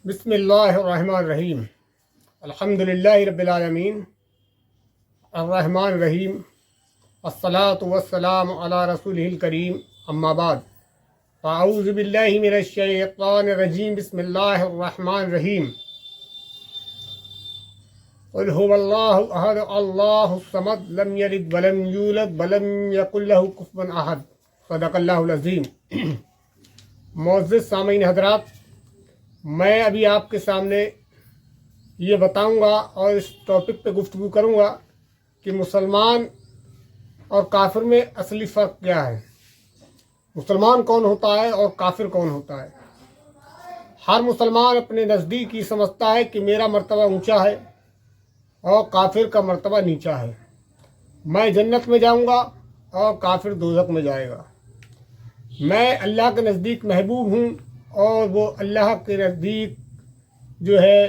بسم اللہ الرحمن الرحیم الحمدللہ رب العالمین الرحمن الرحیم الصلاۃ والسلام علی رسولہ الکریم اما بعد فاعوذ باللہ من الشیطان الرجیم بسم اللہ الرحمن الرحیم قل هو اللہ احد اللہ الصمد لم یلد ولم یولد ولم یکن لہ کفوا احد صدق اللہ العظیم۔ معزز سامعین حضرات، میں ابھی آپ کے سامنے یہ بتاؤں گا اور اس ٹاپک پہ گفتگو کروں گا کہ مسلمان اور کافر میں اصلی فرق کیا ہے، مسلمان کون ہوتا ہے اور کافر کون ہوتا ہے۔ ہر مسلمان اپنے نزدیک یہ سمجھتا ہے کہ میرا مرتبہ اونچا ہے اور کافر کا مرتبہ نیچا ہے، میں جنت میں جاؤں گا اور کافر دوزخ میں جائے گا، میں اللہ کے نزدیک محبوب ہوں اور وہ اللہ کے نزدیک جو ہے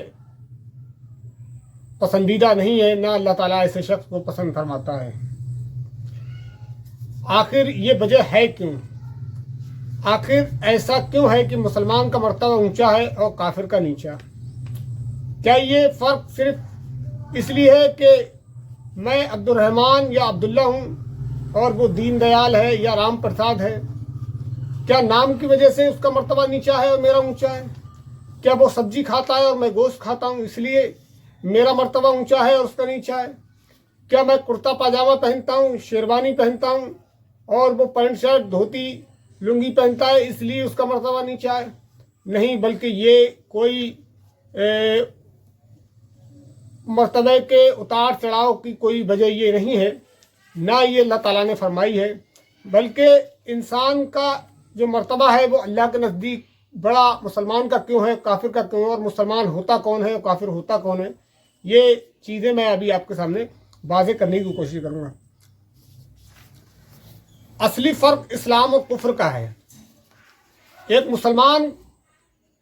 پسندیدہ نہیں ہے، نہ اللہ تعالیٰ ایسے شخص کو پسند فرماتا ہے۔ آخر یہ وجہ ہے کیوں؟ آخر ایسا کیوں ہے کہ مسلمان کا مرتبہ اونچا ہے اور کافر کا نیچا؟ کیا یہ فرق صرف اس لیے ہے کہ میں عبد الرحمن یا عبداللہ ہوں اور وہ دین دیال ہے یا رام پرساد ہے؟ کیا نام کی وجہ سے اس کا مرتبہ نیچا ہے اور میرا اونچا ہے؟ کیا وہ سبزی کھاتا ہے اور میں گوشت کھاتا ہوں اس لیے میرا مرتبہ اونچا ہے اور اس کا نیچا ہے؟ کیا میں کرتا پاجامہ پہنتا ہوں، شیروانی پہنتا ہوں اور وہ پینٹ شرٹ دھوتی لنگی پہنتا ہے اس لیے اس کا مرتبہ نیچا ہے؟ نہیں، بلکہ یہ کوئی مرتبے کے اتار چڑھاؤ کی کوئی وجہ یہ نہیں ہے، نہ یہ اللہ تعالیٰ نے فرمائی ہے، بلکہ انسان کا جو مرتبہ ہے وہ اللہ کے نزدیک بڑا مسلمان کا کیوں ہے، کافر کا کیوں ہے، اور مسلمان ہوتا کون ہے اور کافر ہوتا کون ہے، یہ چیزیں میں ابھی آپ کے سامنے واضح کرنے کی کوشش کروں گا۔ اصلی فرق اسلام اور کفر کا ہے۔ ایک مسلمان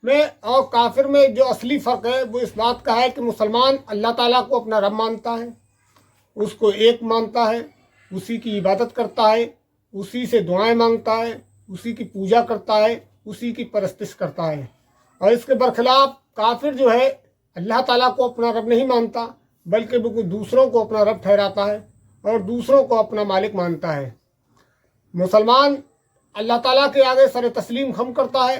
میں اور کافر میں جو اصلی فرق ہے وہ اس بات کا ہے کہ مسلمان اللہ تعالیٰ کو اپنا رب مانتا ہے، اس کو ایک مانتا ہے، اسی کی عبادت کرتا ہے، اسی سے دعائیں مانگتا ہے، اسی کی پوجا کرتا ہے، اسی کی پرستش کرتا ہے۔ اور اس کے برخلاف کافر جو ہے اللہ تعالیٰ کو اپنا رب نہیں مانتا، بلکہ وہ دوسروں کو اپنا رب ٹھہراتا ہے اور دوسروں کو اپنا مالک مانتا ہے۔ مسلمان اللہ تعالیٰ کے آگے سر تسلیم خم کرتا ہے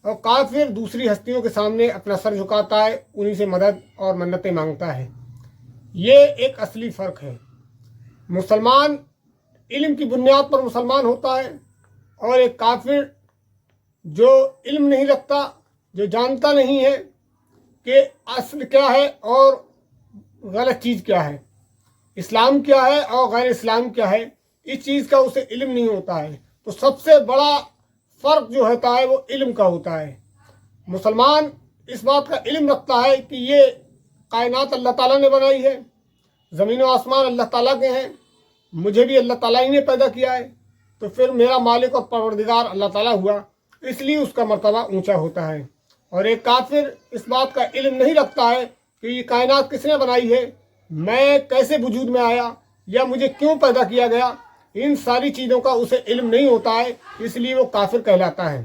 اور کافر دوسری ہستیوں کے سامنے اپنا سر جھکاتا ہے، انہی سے مدد اور منتیں مانگتا ہے۔ یہ ایک اصلی فرق ہے۔ مسلمان علم کی بنیاد پر مسلمان ہوتا ہے اور ایک کافر جو علم نہیں رکھتا، جو جانتا نہیں ہے کہ اصل کیا ہے اور غلط چیز کیا ہے، اسلام کیا ہے اور غیر اسلام کیا ہے، اس چیز کا اسے علم نہیں ہوتا ہے، تو سب سے بڑا فرق جو ہوتا ہے وہ علم کا ہوتا ہے۔ مسلمان اس بات کا علم رکھتا ہے کہ یہ کائنات اللہ تعالیٰ نے بنائی ہے، زمین و آسمان اللہ تعالیٰ کے ہیں، مجھے بھی اللہ تعالیٰ ہی نے پیدا کیا ہے، تو پھر میرا مالک اور پروردگار اللہ تعالیٰ ہوا، اس لیے اس کا مرتبہ اونچا ہوتا ہے۔ اور ایک کافر اس بات کا علم نہیں رکھتا ہے کہ یہ کائنات کس نے بنائی ہے، میں کیسے وجود میں آیا یا مجھے کیوں پیدا کیا گیا، ان ساری چیزوں کا اسے علم نہیں ہوتا ہے، اس لیے وہ کافر کہلاتا ہے۔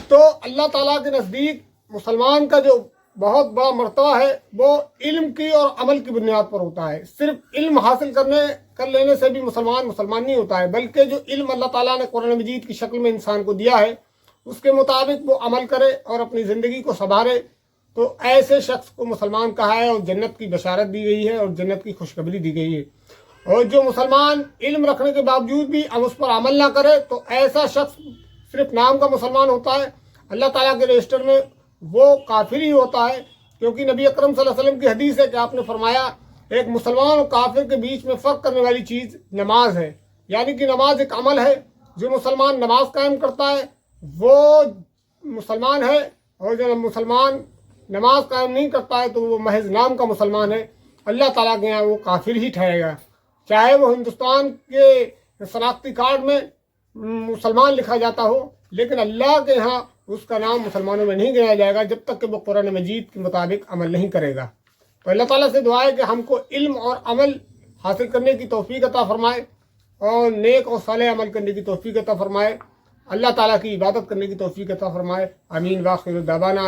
تو اللہ تعالیٰ کے نزدیک مسلمان کا جو بہت بڑا مرتبہ ہے وہ علم کی اور عمل کی بنیاد پر ہوتا ہے۔ صرف علم حاصل کر لینے سے بھی مسلمان نہیں ہوتا ہے، بلکہ جو علم اللہ تعالیٰ نے قرآن مجید کی شکل میں انسان کو دیا ہے اس کے مطابق وہ عمل کرے اور اپنی زندگی کو سنوارے، تو ایسے شخص کو مسلمان کہا ہے اور جنت کی بشارت دی گئی ہے اور جنت کی خوشخبری دی گئی ہے۔ اور جو مسلمان علم رکھنے کے باوجود بھی اس پر عمل نہ کرے تو ایسا شخص صرف نام کا مسلمان ہوتا ہے، اللہ تعالیٰ کے رجسٹر میں وہ کافر ہی ہوتا ہے، کیونکہ نبی اکرم صلی اللہ علیہ وسلم کی حدیث ہے کہ آپ نے فرمایا ایک مسلمان اور کافر کے بیچ میں فرق کرنے والی چیز نماز ہے، یعنی کہ نماز ایک عمل ہے، جو مسلمان نماز قائم کرتا ہے وہ مسلمان ہے، اور جو مسلمان نماز قائم نہیں کرتا ہے تو وہ محض نام کا مسلمان ہے، اللہ تعالیٰ کے یہاں وہ کافر ہی ٹھہرے گا، چاہے وہ ہندوستان کے شناختی کارڈ میں مسلمان لکھا جاتا ہو، لیکن اللہ کے ہاں اس کا نام مسلمانوں میں نہیں گنا جائے گا جب تک کہ وہ قرآن مجید کے مطابق عمل نہیں کرے گا۔ تو اللہ تعالیٰ سے دعا ہے کہ ہم کو علم اور عمل حاصل کرنے کی توفیق عطا فرمائے اور نیک اور صالح عمل کرنے کی توفیق عطا فرمائے۔ اللہ تعالیٰ کی عبادت کرنے کی توفیق عطا فرمائے. آمین. واخر دعوانا